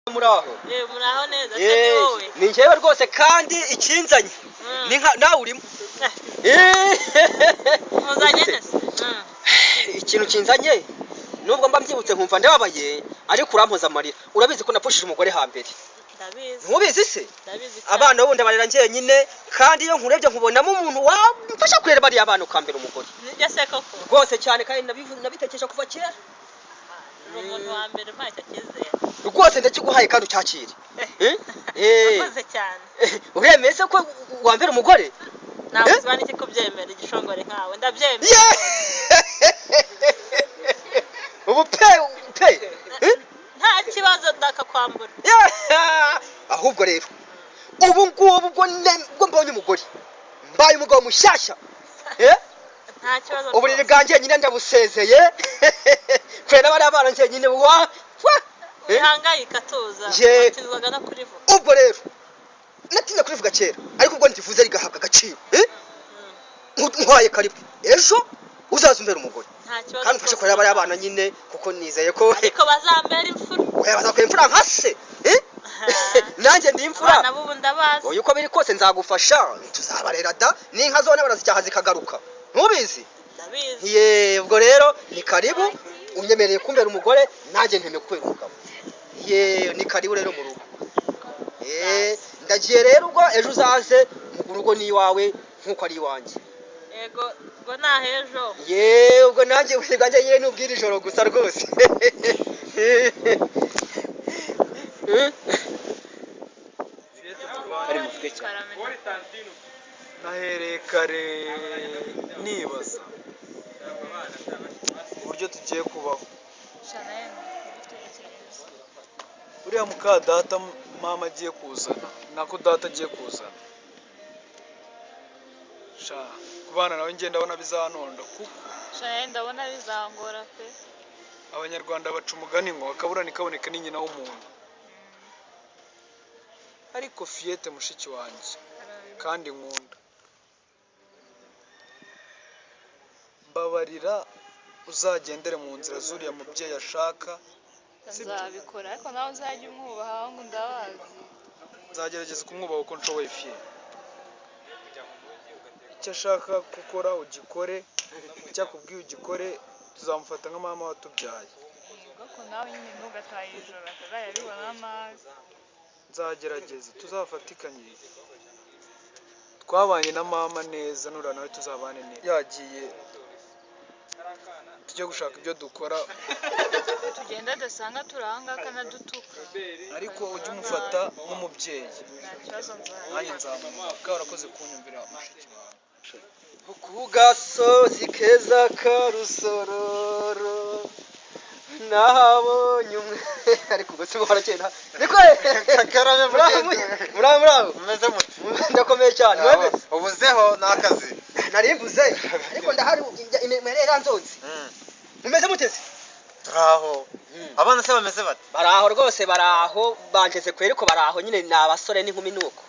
muraho muraho neza se wowe ni njyewe rwose kandi ikinzanye ni nka nawe urimo muzanye nese ikintu kinzanye nubwo mba mbyibutse nkumva ndababaye ariko urampoza amarira urabizi ko napfushije umugore hambere ndabizi ntubizi se ndabizi abana bo ndabarera njyenyine kandi iyo nkurebye nkubonamo umuntu wamfasha kurera bariya abana ukambera umugore nijya se koko rwose cyane kandi nabitekereje kuva kera umuntu wa mbere mpacyo cyizere rwose ndakiguhaye kandi ucyakire urakoze cyane uremeze ko wambera umugore ntabwo uzibana iki kubyemera igishongore nkawe ndabyemera ubu pe nta kibazo ndakakwambura ahubwo rero ubu ngubu ubwo mbonye umugore mbaye umugabo mushyashya nta kibazo uburiri bwanjye nyine ndabusezeye kwera bari abana njye nyine wihangayika tuza watizwaga no kurivuga ubwo rero natinye kurivuga kera ariko ubwo ndivuze rigahabwa agaciro nkwaye karibu ejo uzaza umbera umugore kandi ufashe kurera bari abana nyine kuko nizeye ko ariko bazambera imfura oya bazakwera imfura nka se nanjye ndi imfura abana b'ubu ndabazi oya uko biri kose nzagufasha tuzabarera da n'inka zone barazicyaha zikagaruka ntubizi ndabizi ubwo rero ni karibu unyemereye kumbera umugore nanjye ntemeye kubera umugabo ni karibu rero mu rugo ndagiye rero ubwo ejo uzaze mu rugo n'iwawe nk'uko ari iwanjye yego ubwo nahejo ubwo nanjye bwanjye nyine n'ubwira ijoro gusa rwose nahereye kare nibaza uburyo tugiye kubaho uriya muka data mama agiye kuzana nako data agiye kuzana kubana nawe ngenda ndabona bizanonda kuko ndabona bizangora pe abanyarwanda baca umugani ngo akabura nikaboneka ni nyina w'umuntu ariko Fiyete mushiki wanjye kandi nkunda mbabarira uzagendere mu nzira zuriya mubyeyi ashaka nzabikora ariko nawe uzajya umwubaha ngo ndabazi nzagerageza kumwubaha uko nshoboye Fiyete icyo ashaka gukora ugikore icyo akubwiye ugikore tuzamufata nka mama watubyaye kuko nawe nyine ntugataye ijoro atazayabibona amazi nzagerageza tuzafatikanye twabanye na mama neza nura nawe tuzabane neza yagiye tujye gushaka ibyo dukora tugenda dusanga turanga kanadutuka ariko ujye umufata nk'umubyeyi nta kibazo nanjye nzamuka warakoze kunyumvira mushiki wawe ku gasozi keza ka rusororo nahabonye umwe ariko ubwo sibo barakenda niko muraho umeze mute ndakomeye cyane ubuzeho n'akazi nari mvuze ariko ndahari imerera nzonzi mumeze muteze turaho abana se bameze bate baraho rwose baraho banjeze kweri ko baraho nyine ni abasore n'inkumi nuko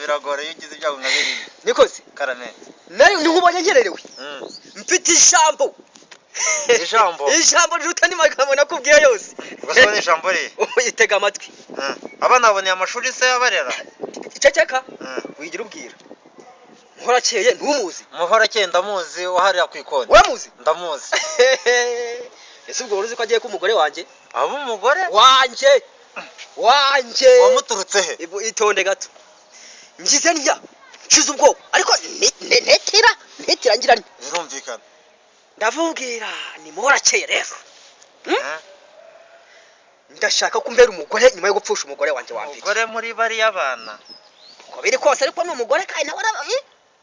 biragora iyo ugize ibyago nka biriya nikoze karame nari nkubonye ngererewe mfite ijambo riruta n'amagambo nakubwiye yose ugasoma ijambo re itega amatwi abana baboneye amashuri se yabarera iceceka wigira ubwira muhorakeye ntumuzi muhorakeye ndamuzi wahariya ku ikoni uramuzi ndamuzi ese ubwo uruzi ko agiye ku mugore wanjye abo umugore wanjye wamuturutse he itonde gato ngize ndya nshize ubwoba ariko netira ngira nti birumvikana ndavubwira ni muhorakeye rero ndashaka kumbera umugore nyuma yo gupfusha umugore wanjye wambere umugore muri bariya abana uko biri kose ariko ni umugore kandi nawe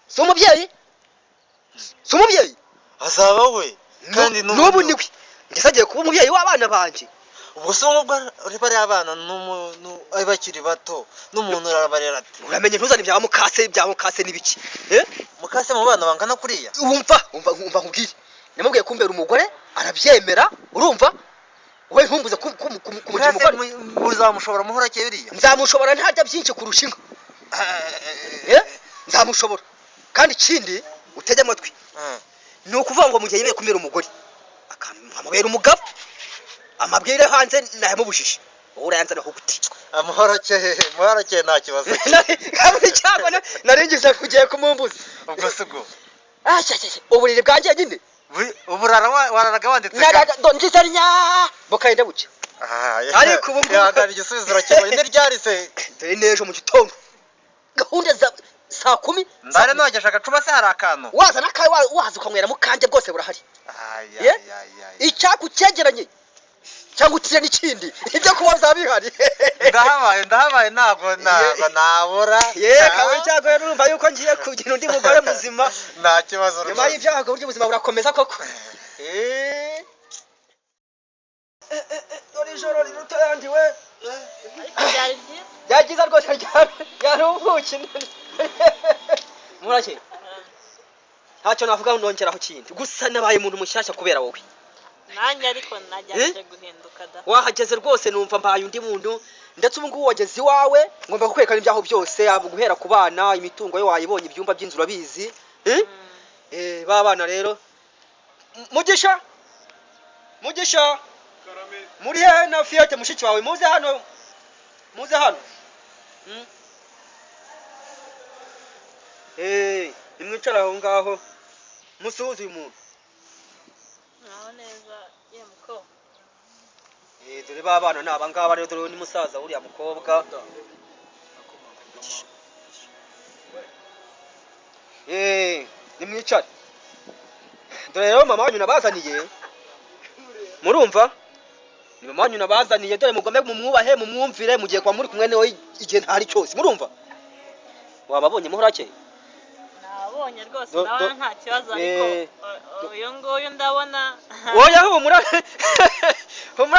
si umubyeyi azaba we kandi n'ubu niwe ngeze agiye kuba umubyeyi w'abana banjye ubwo se ubwo bariya abana ari bakiri bato n'umuntu urabarera ati uramenye ntuzane ibya mukase n'ibiki mukase mu bana bangana kuriya wumva nkubwire namubwiye kumbera umugore arabyemera urumva wowe ntumbuze kumugira umugore muzamushobora muhorakeye uriya nzamushobora ntarya byinshi kurusha inka nzamushobora kandi ikindi utege amatwi ni ukuvuga ngo mu gihe yemeye kumbera umugore akamubera umugabo amabwire hanze nayamubujije urayanzana ho guti muhorokeye nta kibazo kaburi cyangwa naringize kugiye kumumbuza ubwo sugo uburiri bwanjye nyine wararaga wanditse ndonjizanya bukayenda buke ariko ubu yagana igisubizo urakibonye niryarise dore nejo mu gitondo gahunda za saa 10 ndare nogesha agacuba se hari akantu waza nakaye waza ukanywera mu kanje bwose burahari icyaku cyegeranye cyangwa utire n'ikindi ibyo kuba zabihari ndahabaye ntago nabura kawe cyago urumva yuko ngiye kugira undi mugore muzima nta kibazo nyuma y'ibyago buryo ubuzima burakomeza koko dore ijoro riruta yandi we yagize rwose yaruhuki murake ntacyo navuga nongeraho kindi gusa nabaye umuntu mushyashya kubera wowe nanjye ariko najyaje guhinduka da wahageze rwose numva mbaye undi muntu ndetse ubu ngubu wageze iwawe ngomba kukwerekana ibyaho byose guhera ku bana imitungo yo wayibonye ibyumba by'inzu urabizi ba bana rero mugisha muri he na Fiat mushiki wawe muze hano nimwicara aho ngaho musuhuze uyu muntu naho neza ye muko dore ba bana naba ngaba rero dore ni musaza uriya mukobwa nimwicare dore rero mama wanyu nabazaniye murumva ni mama wanyu nabazaniye dore mugombe mumwubahe mumwumvire mugiye kwa muri kumwe nawe igihe ntari cyose murumva wababonye muhorake nabonye rwose ndabona nta kibazo ariko uyu nguyu ndabona oya humura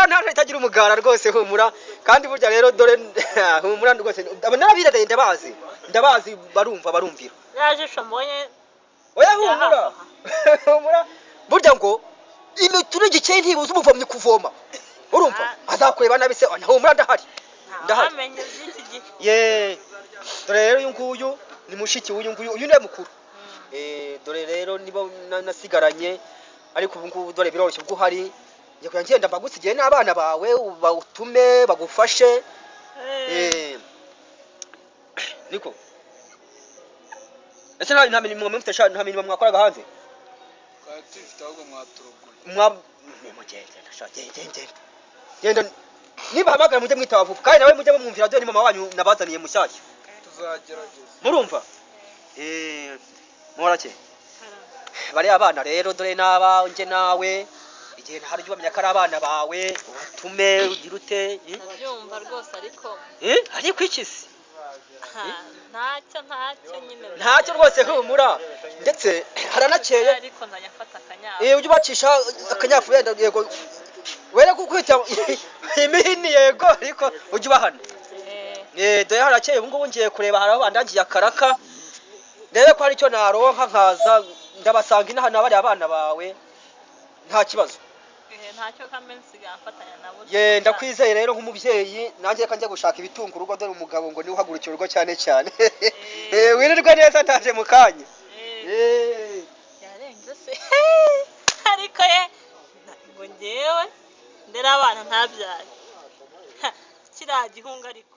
nta itagira umugara rwose humura kandi burya rero dore humura rwose nabirede ndabazi barumvira yajisho mbonye oya humura burya ngo imiturage cyane ntibuze umuvomye kuvoma urumva azakureba nabi se humura ndahari ndahamenye by'iki gihe dore rero uyu nguyu ni mushiki w'uyu nguyu uyu ni mukuru dore rero niba nasigaranye ariko ubu ngubu dore biroroshye ubwo uhari ngiye kugira ngenda mbagusigiye n'abana bawe bawutume bagufashe niko ese nta mirimo mufite sha nta mirimo mwakoraga hanze twafite ahubwo mwaturuguye genda niba hamagara mujye mwitaba vuba kandi nawe mujye bamwumvira dore ni mama wanyu nabazaniye mushyashya tuzagerageza murumva morake bari abana rero dore naba nje nawe igihe ntari ubamenya ko ari abana bawe utume ugira ute ndabyumva rwose ariko ari kwikisi ntacyo nyine ntacyo rwose humura ndetse haranakeye ariko ndanyafata akanyafu ujye ubacisha akanyafu wenda yego wera kukwita imihini yego ariko ujye ubahana dore harakeye ubu ngubu ngiye kureba hari aho bandangiye akaraka ndebe ko hari icyo naronka nkaza ndabasanga inaha n'abari abana bawe nta kibazo ntacyo kamensi gafatanya nabo ndakwizeye rero nk'umubyeyi nanjye reka njya gushaka ibitunga urugo dore umugabo ngo niwe uhagurukira urugo cyane wirirwe neza ntaje mu kanya yarenze se ariko ngo ngewe ndera abana ntabyare kiriya gihunga ariko